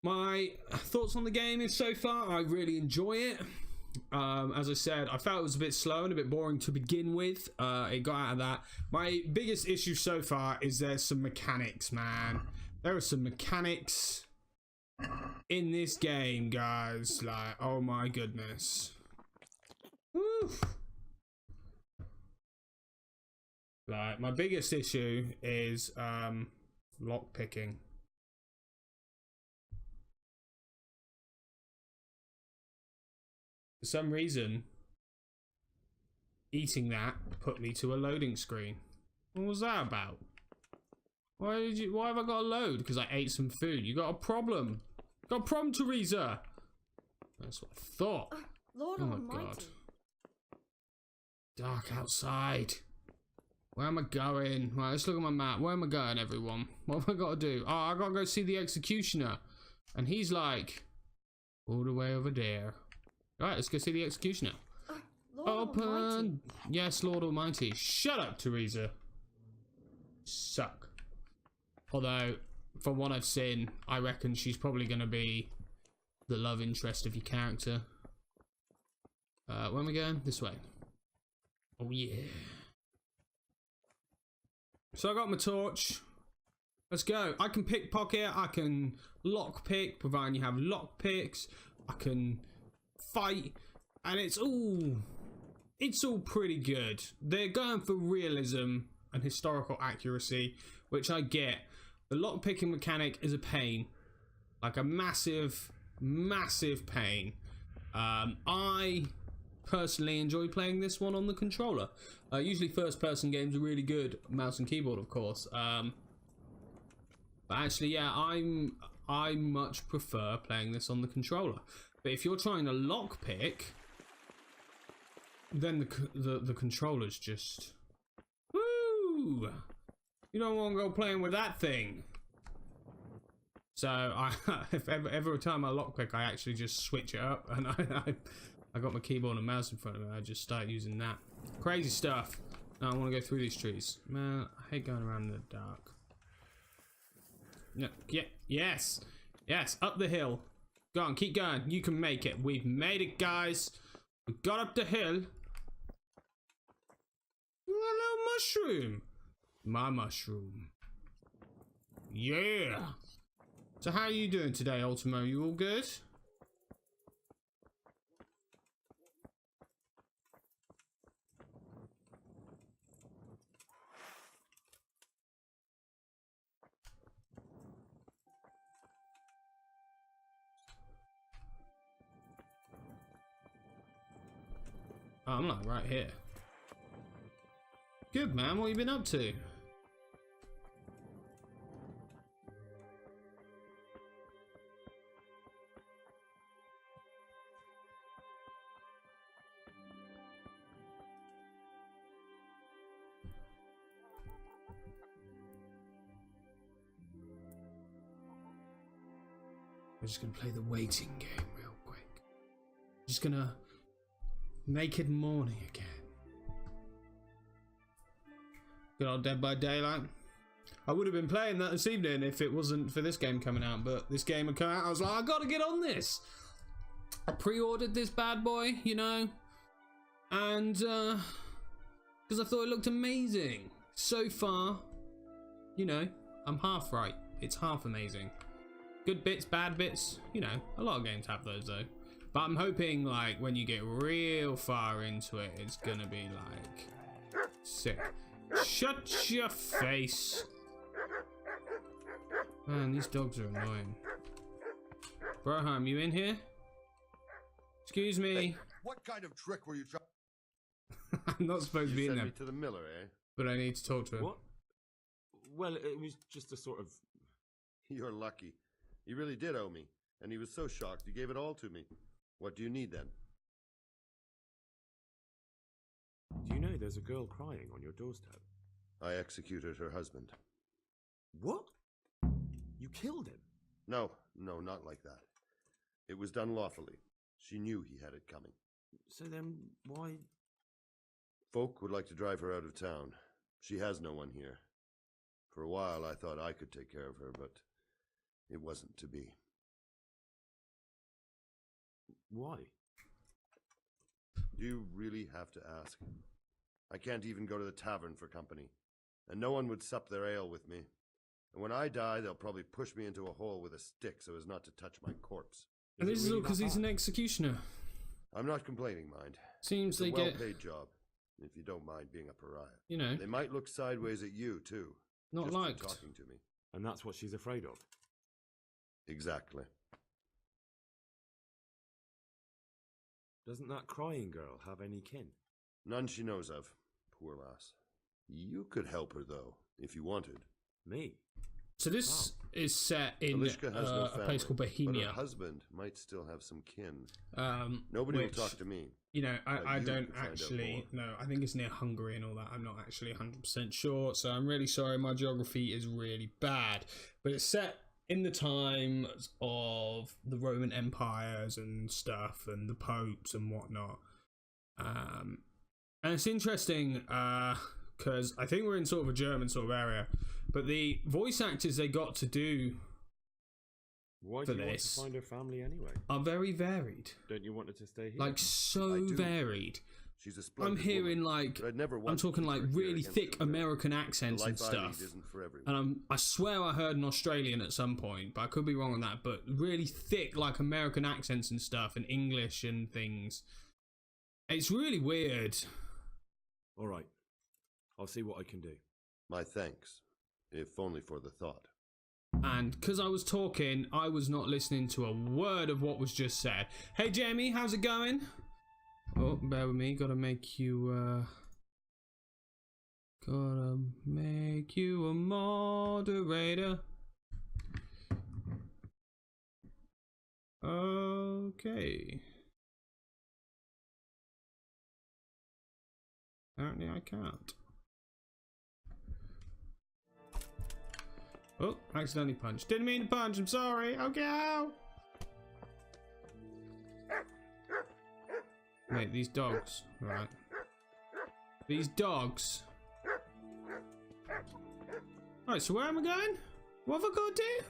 My thoughts on the game is so far, I really enjoy it. As I said, I felt it was a bit slow and a bit boring to begin with. It got out of that. My biggest issue so far is there's some mechanics, man. There are some mechanics in this game, guys. Like, oh my goodness. Woo. Like, my biggest issue is lock picking. For some reason, eating that put me to a loading screen. What was that about? Why have I got a load? Because I ate some food. You got a problem. Got a problem, Teresa. That's what I thought. Lord oh my Almighty. God. Dark outside. Where am I going? Right, let's look at my map. Where am I going, everyone? What have I got to do? Oh, I got to go see the executioner. And he's like, all the way over there. Alright, let's go see the executioner. Lord Open. Almighty. Yes, Lord Almighty. Shut up, Teresa. Suck. Although, from what I've seen, I reckon she's probably going to be the love interest of your character. Where am I going? This way. Oh, yeah. So I got my torch. Let's go. I can pickpocket. I can lockpick, providing you have lockpicks. I can fight, and it's all pretty good. They're going for realism and historical accuracy, which I get. The lockpicking mechanic is a pain, like a massive pain. I personally enjoy playing this one on the controller. Usually first person games are really good, mouse and keyboard of course, but actually yeah, I much prefer playing this on the controller. But if you're trying to lockpick, then the controller's just, woo! You don't want to go playing with that thing. So if every time I lockpick, I actually just switch it up, and I got my keyboard and mouse in front of me. I just start using that. Crazy stuff. Now I want to go through these trees. Man, I hate going around in the dark. No, yeah, yes, up the hill. Go on, keep going. You can make it. We've made it, guys. We got up the hill. Hello, mushroom. My mushroom. Yeah. So how are you doing today, Ultimo? You all good? Oh, I'm like right here. Good, man. What have you been up to? We're just gonna play the waiting game real quick. Just gonna make it morning again. Good old Dead by Daylight. I would have been playing that this evening if it wasn't for this game coming out, but this game had come out. I was like, I gotta get on this. I pre-ordered this bad boy, you know, and because I thought it looked amazing. So far, you know, I'm half right. It's half amazing. Good bits, bad bits, you know, a lot of games have those though. But I'm hoping like when you get real far into it, it's gonna be like sick. Shut your face. Man, these dogs are annoying. Broham, you in here? Excuse me. Hey, what kind of trick were you trying? I'm not supposed to be in there. Me to the miller, eh? But I need to talk to him. What? Well, it was just a sort of... You're lucky. He really did owe me, and he was so shocked he gave it all to me. What do you need then? Do you know there's a girl crying on your doorstep? I executed her husband. What? You killed him? No, not like that. It was done lawfully. She knew he had it coming. So then, why... Folk would like to drive her out of town. She has no one here. For a while I thought I could take care of her, but it wasn't to be. Why? Do you really have to ask? I can't even go to the tavern for company, and no one would sup their ale with me. And when I die, they'll probably push me into a hole with a stick so as not to touch my corpse. And this is all because he's an executioner. I'm not complaining, mind. Seems It's they a get, well-paid job, if you don't mind being a pariah. you know, They might look sideways at you, too. not just for liked. talking to me. And that's what she's afraid of. Exactly. Doesn't that crying girl have any kin? None she knows of. Poor lass. You could help her, though, if you wanted. Me? So this is set in Alishka has no a family, place called but Bohemia. her husband might still have some kin. which, Nobody will talk to me. You know, I you don't could find out actually more. know. I think it's near Hungary and all that. I'm not actually 100% sure, so I'm really sorry. My geography is really bad. But it's set in the times of the Roman empires and stuff, and the popes and whatnot. And it's interesting because I think we're in sort of a German sort of area, but the voice actors they got to do Why for do you want to this find her family anyway? are very varied. Don't you want her to stay here? Like, so I do. varied. She's a splendid I'm hearing woman, like, but I'd never I'm want to talking keep like her here really against thick her will. American The accents and life I lead stuff. isn't for everyone. And I swear I heard an Australian at some point, but I could be wrong on that. But really thick, like American accents and stuff, and English and things. It's really weird. All right. I'll see what I can do. My thanks, if only for the thought. And because I was talking, I was not listening to a word of what was just said. Hey, Jamie, how's it going? Oh, bear with me. Gotta make you, gotta make you a moderator. Okay. Apparently I can't. Oh, accidentally punched. Didn't mean to punch, I'm sorry. Okay. Ow. Wait, these dogs. Right. These dogs. Alright, so where am I going? What have I got to do?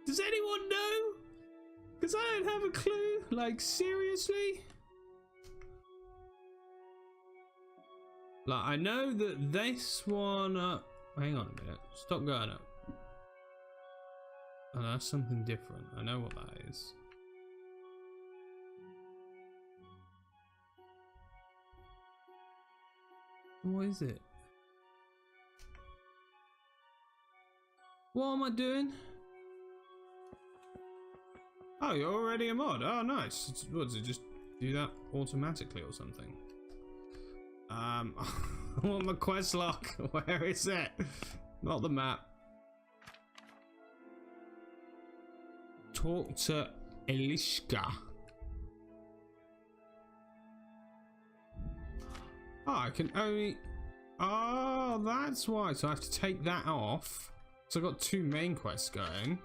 Does anyone know? Because I don't have a clue. Like, seriously? Like, I know that this one up. Hang on a minute. Stop going up. Oh, that's something different. I know what that is. What is it? What am I doing? Oh, you're already a mod. Oh, nice. What, does it just do that automatically or something? I want my quest log. Where is it? Not the map. Talk to Elishka. Oh, I can only... Oh, that's why. So I have to take that off. So I've got two main quests going.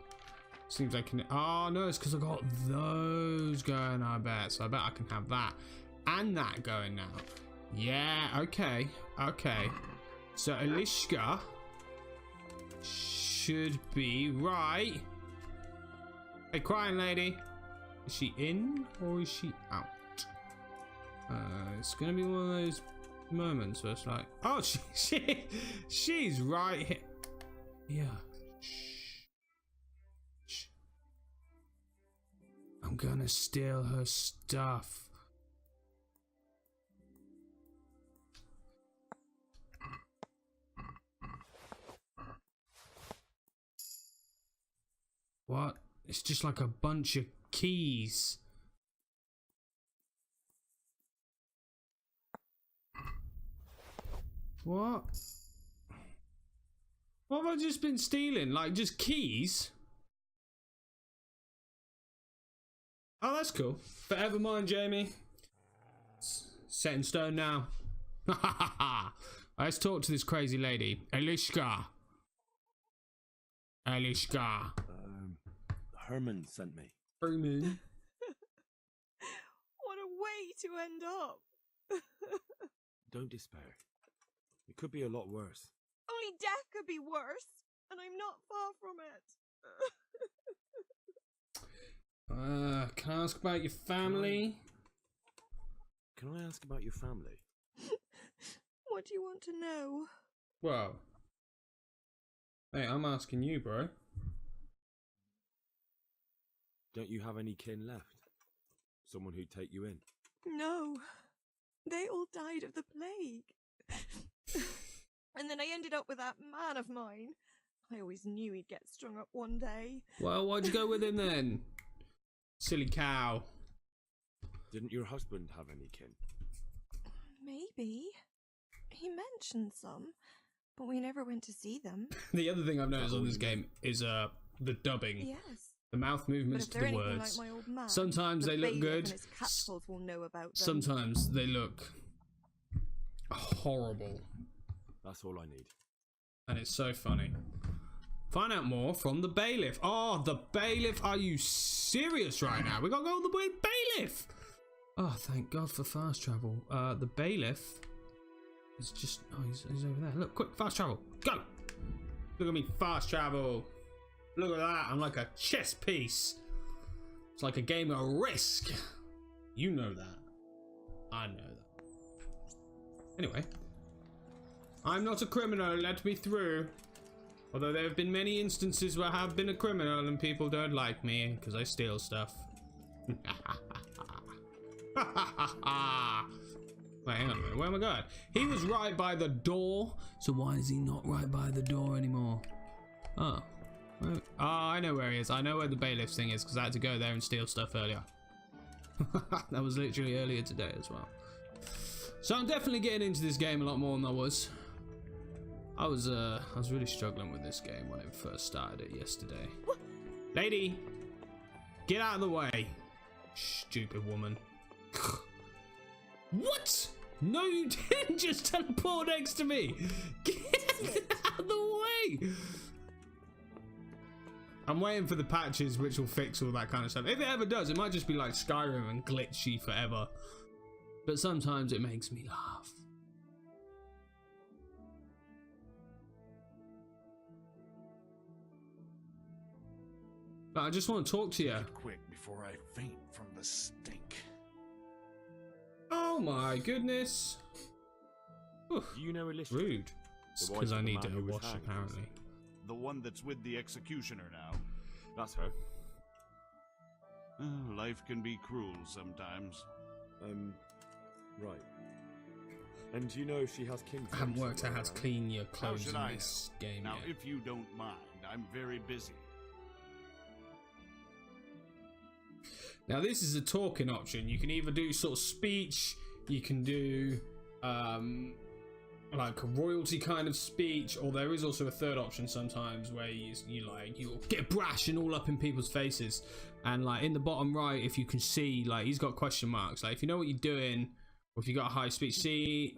Seems I can... Oh, no, it's because I got those going, I bet. So I bet I can have that and that going now. Yeah, okay. Okay. So Elishka should be right. Hey, crying lady. Is she in or is she out? It's gonna be one of those moments where it's like, oh, she's right here. Yeah. Shh. Shh. I'm gonna steal her stuff. What? It's just like a bunch of keys. What? What have I just been stealing? Like, just keys? Oh, that's cool. Forever mine, Jamie. Set in stone now. Let's talk to this crazy lady. Elishka. Elishka. Herman sent me. Herman. What a way to end up. Don't despair. It could be a lot worse. Only death could be worse, and I'm not far from Can I ask about your family? Can I ask about your family? What do you want to know? Well, hey, I'm asking you, bro. Don't you have any kin left? Someone who'd take you in? No. They all died of the plague. And then I ended up with that man of mine. I always knew he'd get strung up one day. Well, why'd you go with him then? Silly cow. Didn't your husband have any kin? Maybe. He mentioned some, but we never went to see them. The other thing I've noticed on this game is the dubbing. Yes. The mouth movements But to if they're the anything words. like my old man, Sometimes the they look bailiff good. and his catfolds will know about them. Sometimes they look horrible. That's all I need. And it's so funny. Find out more from the bailiff. Oh, the bailiff. Are you serious right now? We gotta go on the bailiff. Oh, thank God for fast travel. The bailiff is just... Oh, he's over there. Look, quick, fast travel. Go. Look at me, fast travel. Look at that. I'm like a chess piece. It's like a game of Risk. You know that. I know that. Anyway. I'm not a criminal. Let me through. Although there have been many instances where I have been a criminal and people don't like me because I steal stuff. Wait, hang on a minute. Where am I going? He was right by the door. So why is he not right by the door anymore? Oh. Oh, I know where he is. I know where the bailiff's thing is because I had to go there and steal stuff earlier. That was literally earlier today as well. So I'm definitely getting into this game a lot more than I was. I was really struggling with this game when I first started it yesterday. Lady, get out of the way. Stupid woman. What? No, you didn't just teleport next to me. Get out of the way. I'm waiting for the patches which will fix all that kind of stuff. If it ever does, it might just be like Skyrim and glitchy forever. But sometimes it makes me laugh. But I just want to talk to you. Quick before I faint from the stink. Oh my goodness. Oof, Do you know Alicia? rude. The wife Because of I the need man a who was wash hanged, apparently. The one that's with the executioner now. That's her. Life can be cruel sometimes. Right. And do you know if she has kin? I haven't worked out how to somewhere clean your How clothes should in I this game Now, yet. if you don't mind, I'm very busy. Now this is a talking option. You can either do sort of speech, you can do like a royalty kind of speech, or there is also a third option sometimes where you'll get brash and all up in people's faces. And like in the bottom right, if you can see, like he's got question marks. Like if you know what you're doing, or if you got a high speech, see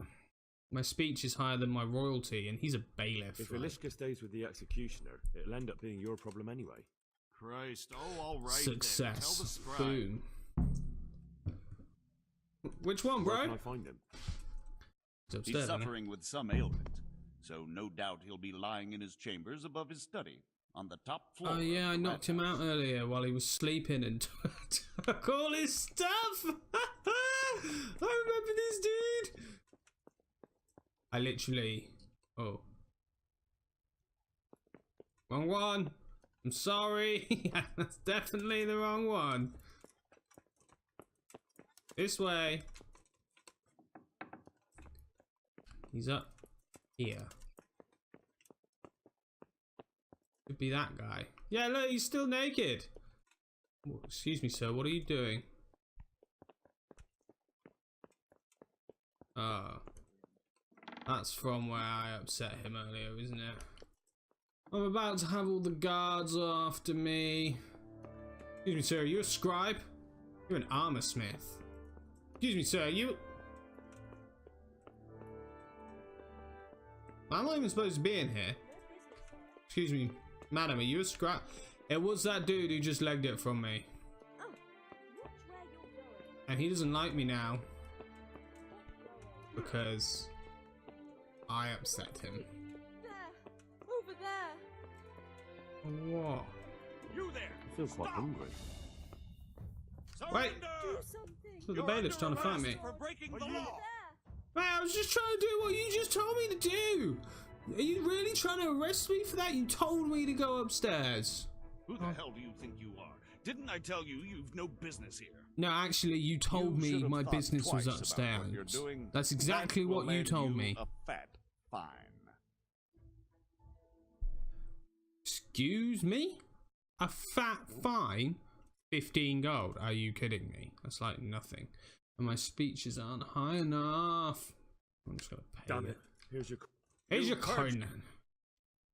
my speech is higher than my royalty, and he's a bailiff. If like. Alicia stays with the executioner, it'll end up being your problem anyway. Christ, oh, all right. Success. Then. Tell the scribe. Boom. Which one, Where bro? can I find him? It's upstairs, He's isn't it? suffering with some ailment, so no doubt he'll be lying in his chambers above his study, on the top floor. Oh yeah, I of the knocked him Red out House. earlier while he was sleeping and took all his stuff. I remember this dude. I literally... Oh. Wrong one. I'm sorry. That's definitely the wrong one. This way. He's up here. Could be that guy. Yeah, look, he's still naked. Oh, excuse me, sir. What are you doing? Oh. That's from where I upset him earlier, isn't it? I'm about to have all the guards after me. Excuse me, sir. Are you a scribe? You're an armor smith. Excuse me, sir. You... I'm not even supposed to be in here. Excuse me, madam, are you a scribe? It was that dude who just legged it from me. And he doesn't like me now. Because I upset him. There! Over there! What? You there! I feel quite hungry. Wait. Do something. So the bailiff's trying to find me. For breaking the law. Mate, I was just trying to do what you just told me to do. Are you really trying to arrest me for that? You told me to go upstairs. Who the hell do you think you are? Didn't I tell you you've no business here? No, actually, you told You me should have my thought business was twice about what upstairs. you're doing. That's exactly That will what you land told me. A fat fine. Excuse me? A fat fine? 15 gold. Are you kidding me? That's like nothing. And my speeches aren't high enough. I'm just gonna pay Damn it. it. Here's your... Here's your coin then.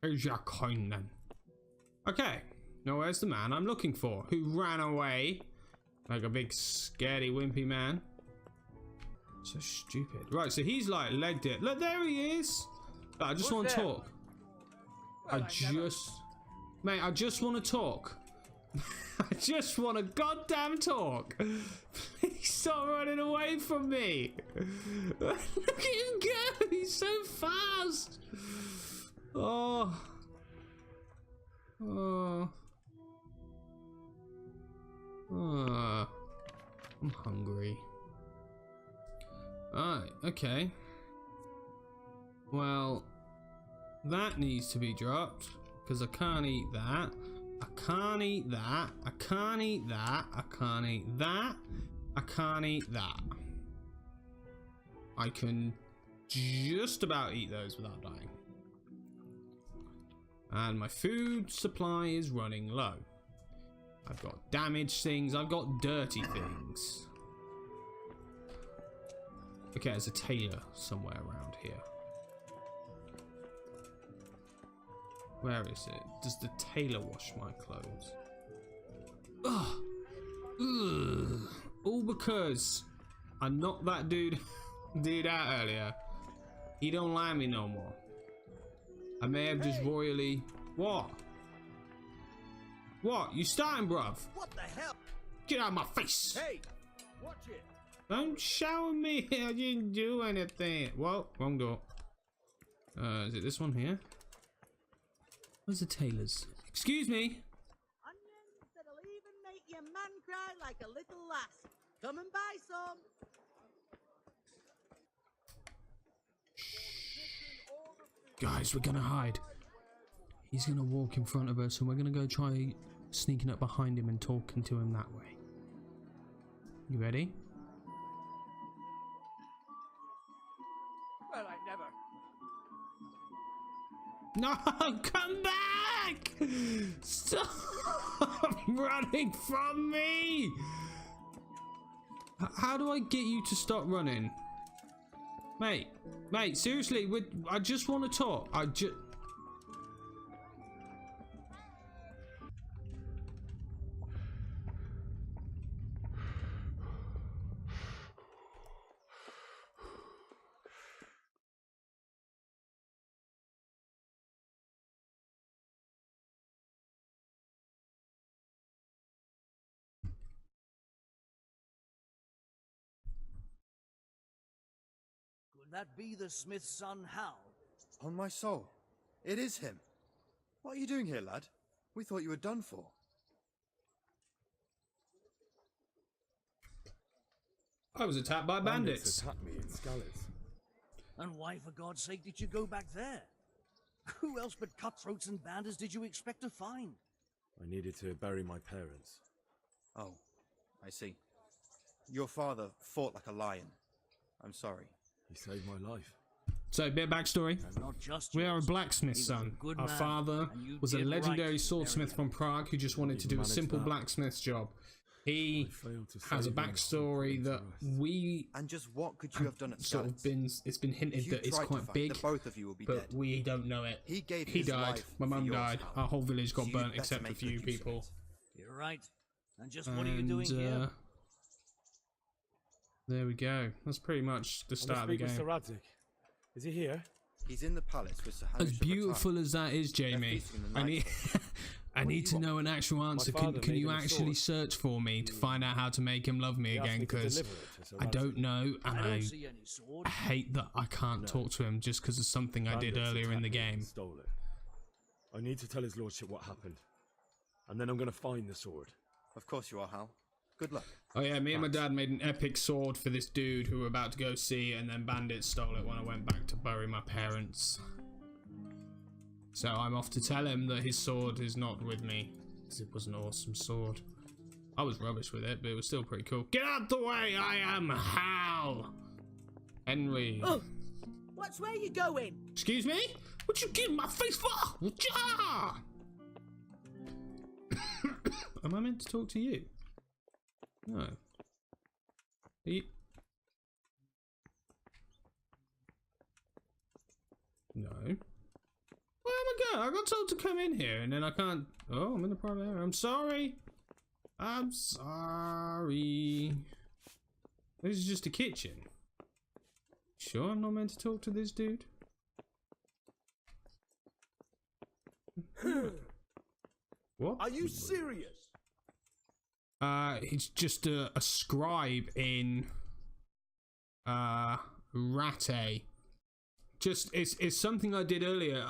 Here's your coin then. Okay. Now where's the man I'm looking for? Who ran away like a big scaredy wimpy man? So stupid. Right, so he's like legged it. Look, there he is. I just want to talk. Mate, I just want to talk. I just want to goddamn talk. Please stop running away from me. Look at him go. He's so fast. Oh. Oh. Oh. I'm hungry. Alright, okay. Well, that needs to be dropped because I can't eat that. I can't eat that. I can't eat that. I can't eat that. I can't eat that. I can just about eat those without dying. And my food supply is running low. I've got damaged things. I've got dirty things. Okay, there's a tailor somewhere around here. Where is it? Does the tailor wash my clothes? Ugh. Ugh. All because I knocked that dude out earlier. He don't like me no more. I may have just royally... What? What? You starting, bruv? What the hell? Get out of my face! Hey, watch it. Don't shower me. I didn't do anything. Whoa, wrong door. Is it this one here? Where's the tailor's? Excuse me. Onions that'll even make your man cry like a little lass. Come and buy some. Guys, we're gonna hide. He's gonna walk in front of us and we're gonna go try sneaking up behind him and talking to him that way. You ready? Well, I never. No, come back! Stop running from me! How do I get you to stop running? Mate, seriously, I just want to talk. Could that be the smith's son, Hal? On my soul, it is him. What are you doing here, lad? We thought you were done for. I was attacked by bandits. attacked me in Scalise. And why, for God's sake, did you go back there? Who else but cutthroats and bandits did you expect to find? I needed to bury my parents. Oh, I see. Your father fought like a lion. I'm sorry. He saved my life. So, a bit of backstory. And not just We are a yours. blacksmith, He was a son. good Our man, father and you was a did legendary right to swordsmith bury from Prague who just wanted to do a managed simple that. blacksmith's job. He I failed to has a save him, backstory according to that us. we And just what could you have done at sort of Scalise? it's been hinted If you that it's tried to quite fight, big, the both of you will be but dead. we don't know it. He gave He his died. life My for mum yours, died. Hal. Our whole village got So you'd burnt better except for a make few good use of people. it. You're right. And just what are you doing And, here? there we go. That's pretty much the start of the game. Mr. Radzik. Is he here? He's in the palace with Sir As Hamish of beautiful Bataan. as that is, Jamie, feasting in the I need night I do need you to want? know an actual answer. father Can made you him a actually sword. search for me to find out how to make him love me He asked again? me to Because deliver it to Sir I Radzik. don't know, and I don't I see any sword. hate that I can't talk to him just because of something I did Bandits earlier in the attacked me and game. Stole it. I need to tell his lordship what happened, and then I'm going to find the sword. Of course you are, Hal. Good luck. Oh yeah, me and my dad made an epic sword for this dude who we were about to go see, and then bandits stole it when I went back to bury my parents. So I'm off to tell him that his sword is not with me, because it was an awesome sword. I was rubbish with it, but it was still pretty cool. Get out the way! I am Hal! Henry. Oh, what's where you going? Excuse me? What you getting my face for? Ja! Am I meant to talk to you? No. Are you... No. Where am I going? I got told to come in here and then I can't... Oh, I'm in the private area. I'm sorry. I'm sorry. This is just a kitchen. Sure I'm not meant to talk to this dude? What? Are you serious? It's just a scribe in Rate. Just it's something I did earlier.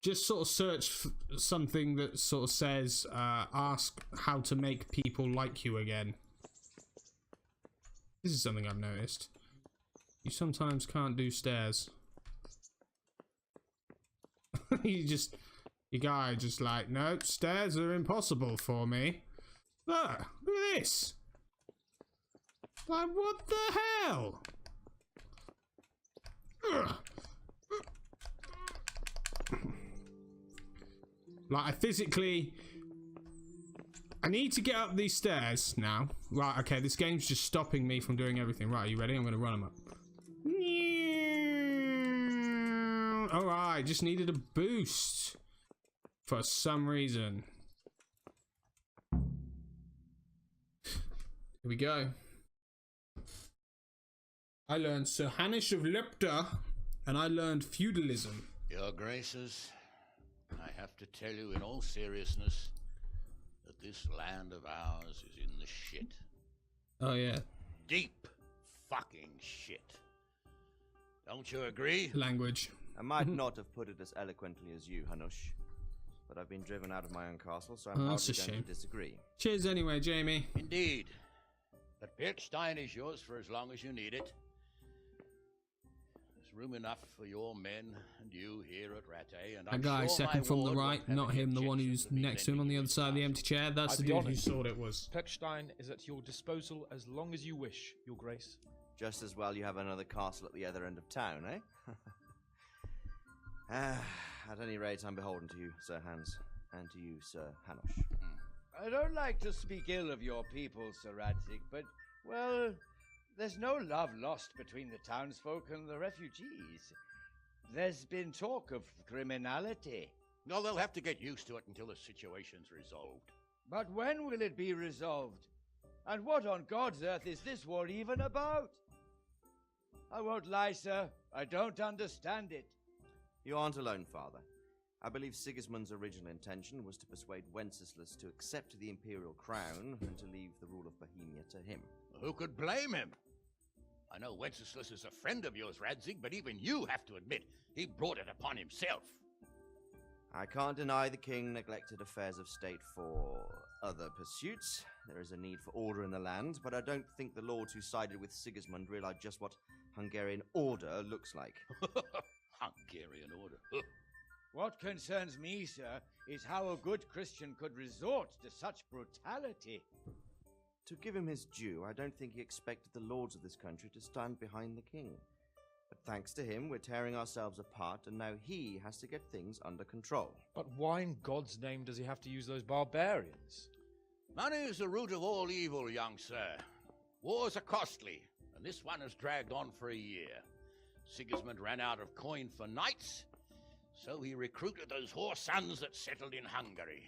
Just sort of search for something that sort of says ask how to make people like you again. This is something I've noticed. You sometimes can't do stairs. Your guy just like, nope, stairs are impossible for me. Look at this. Like, what the hell? Ugh. Like, I need to get up these stairs now. Right, okay, this game's just stopping me from doing everything. Right, are you ready? I'm gonna run them up. Alright, just needed a boost. For some reason. Here we go. I learned Sir Hanish of Lepta, and I learned feudalism. Your Graces, I have to tell you in all seriousness that this land of ours is in the shit. Oh yeah. Deep fucking shit. Don't you agree? Language. I might not have put it as eloquently as you, Hanush, but I've been driven out of my own castle, so I'm that's hardly a going shame. to disagree. Cheers anyway, Jamie. Indeed. But Birkstein is yours for as long as you need it. There's room enough for your men and you here at Rate, and That I'm guy sure second my from the ward right, won't have not any him, the one objections who's to me next to him on the lending other you side of the his empty chair. That's I'll the be dude honest. who thought it was. Pechstein is at your disposal as long as you wish, Your Grace. Just as well you have another castle at the other end of town, eh? At any rate, I'm beholden to you, Sir Hans, and to you, Sir Hanush. I don't like to speak ill of your people, Sir Radzik, but, well, there's no love lost between the townsfolk and the refugees. There's been talk of criminality. No, they'll have to get used to it until the situation's resolved. But when will it be resolved? And what on God's earth is this war even about? I won't lie, sir. I don't understand it. You aren't alone, Father. I believe Sigismund's original intention was to persuade Wenceslas to accept the imperial crown and to leave the rule of Bohemia to him. Who could blame him? I know Wenceslas is a friend of yours, Radzig, but even you have to admit he brought it upon himself. I can't deny the king neglected affairs of state for other pursuits. There is a need for order in the land, but I don't think the lords who sided with Sigismund realized just what Hungarian order looks like. Hungarian order. What concerns me, sir, is how a good Christian could resort to such brutality. To give him his due, I don't think he expected the lords of this country to stand behind the king. But thanks to him, we're tearing ourselves apart, and now he has to get things under control. But why in God's name does he have to use those barbarians? Money is the root of all evil, young sir. Wars are costly, and this one has dragged on for a year. Sigismund ran out of coin for knights, so he recruited those whore sons that settled in Hungary.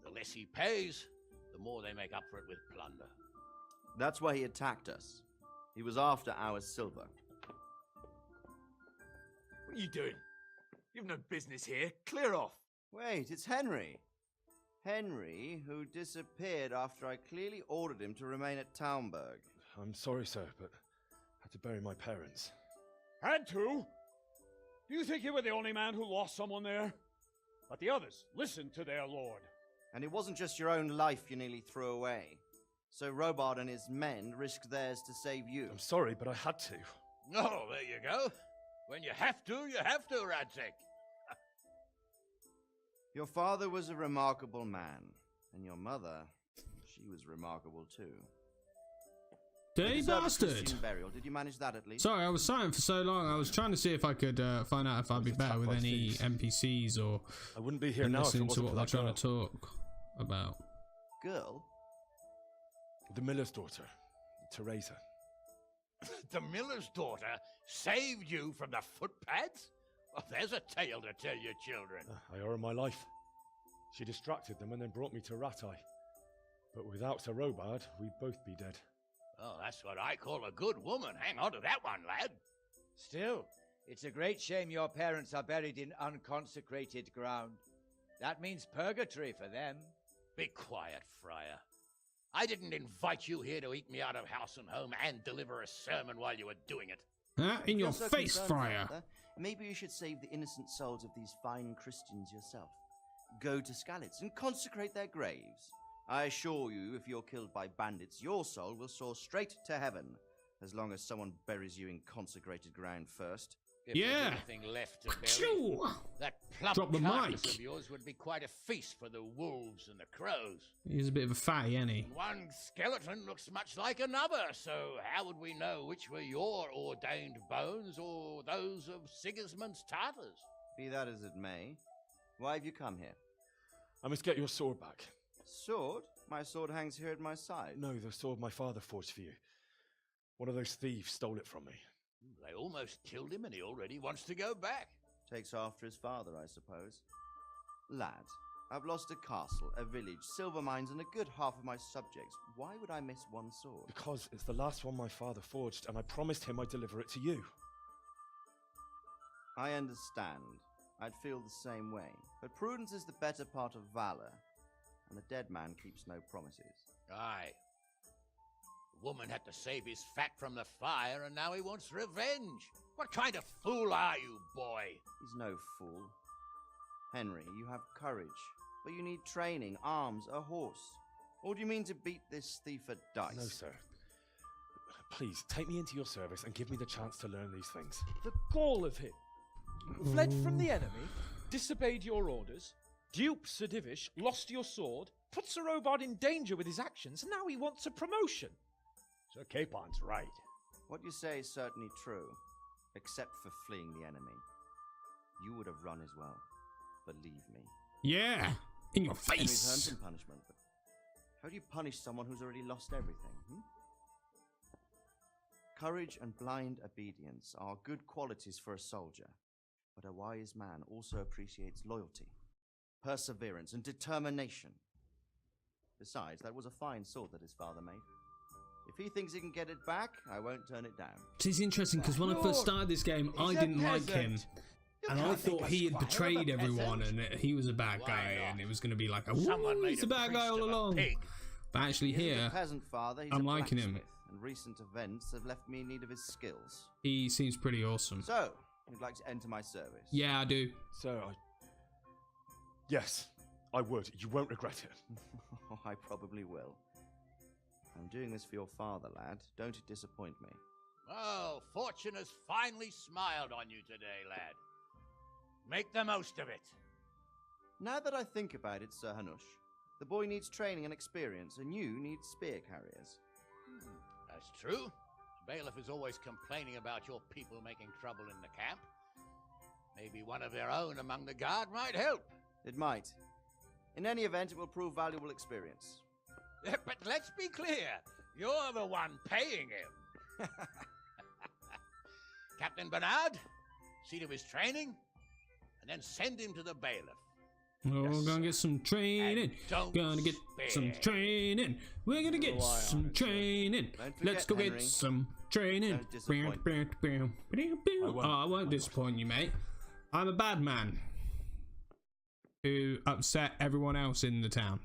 The less he pays, the more they make up for it with plunder. That's why he attacked us. He was after our silver. What are you doing? You've no business here. Clear off. Wait, it's Henry. Henry, who disappeared after I clearly ordered him to remain at Townburg. I'm sorry, sir, but I had to bury my parents. Had to? Do you think you were the only man who lost someone there? But the others listened to their lord. And it wasn't just your own life you nearly threw away. So Robard and his men risked theirs to save you. I'm sorry, but I had to. Oh, there you go. When you have to, Radzig. Your father was a remarkable man, and your mother, she was remarkable too. Dirty bastard! Christian burial. Did you manage that at least? Sorry, I was silent for so long. I was trying to see if I could find out if I'd be better with any NPCs or I wouldn't be here now if it listening to wasn't what for they're that trying girl. to talk about. Girl? The miller's daughter, Teresa. The miller's daughter saved you from the footpads? Well, there's a tale to tell your children. I owe her my life. She distracted them and then brought me to Ratai. But without Sir Robard, we'd both be dead. Oh, that's what I call a good woman. Hang on to that one, lad. Still, it's a great shame your parents are buried in unconsecrated ground. That means purgatory for them. Be quiet, Friar. I didn't invite you here to eat me out of house and home and deliver a sermon while you were doing it. Huh? In your If you're so face, concerned, Friar! Father, maybe you should save the innocent souls of these fine Christians yourself. Go to Skalitz and consecrate their graves. I assure you, if you're killed by bandits, your soul will soar straight to heaven, as long as someone buries you in consecrated ground first. If Yeah. there's anything left to bury, Achoo! that plump Drop the carcass mic. of yours would be quite a feast for the wolves and the crows. He's a bit of a fatty, ain't he? One skeleton looks much like another, so how would we know which were your ordained bones or those of Sigismund's Tartars? Be that as it may, why have you come here? I must get your sword back. Sword? My sword hangs here at my side. No, the sword my father forged for you. One of those thieves stole it from me. They almost killed him and he already wants to go back. Takes after his father, I suppose. Lad, I've lost a castle, a village, silver mines, and a good half of my subjects. Why would I miss one sword? Because it's the last one my father forged, and I promised him I'd deliver it to you. I understand. I'd feel the same way. But prudence is the better part of valor, and the dead man keeps no promises. Aye. The woman had to save his fat from the fire, and now he wants revenge. What kind of fool are you, boy? He's no fool. Henry, you have courage, but you need training, arms, a horse. Or do you mean to beat this thief at dice? No, sir. Please, take me into your service and give me the chance to learn these things. The gall of him. Fled from the enemy, disobeyed your orders, duped Sir Divish, lost your sword, put Sir Robard in danger with his actions, and now he wants a promotion. Sir Capon's right. What you say is certainly true, except for fleeing the enemy. You would have run as well, believe me. Yeah! In your Henry's earned face! some punishment, but how do you punish someone who's already lost everything? Courage and blind obedience are good qualities for a soldier, but a wise man also appreciates loyalty, perseverance, and determination. Besides, that was a fine sword that his father made. If he thinks he can get it back, I won't turn it down. It's interesting because when I first started this game, I didn't like him. And I thought he had betrayed everyone and he was a bad guy and it was going to be like, oh, he's a bad guy all along. But actually He isn't here, a peasant father, he's I'm a liking him. blacksmith, and recent events have left me in need of his skills. He seems pretty awesome. So, you'd like to enter my service? Yeah, I do. Sir, yes, I would. You won't regret it. I probably will. I'm doing this for your father, lad. Don't it disappoint me. Oh, fortune has finally smiled on you today, lad. Make the most of it. Now that I think about it, Sir Hanush, the boy needs training and experience, and you need spear carriers. That's true. Bailiff is always complaining about your people making trouble in the camp. Maybe one of their own among the guard might help. It might. In any event, it will prove valuable experience. But let's be clear. You're the one paying him. Captain Bernard, see to his training, and then send him to the bailiff. Oh, we're gonna get some training. Gonna get some training. We're gonna get some training. Let's go get some training. Oh, I won't disappoint you, mate. I'm a bad man who upset everyone else in the town.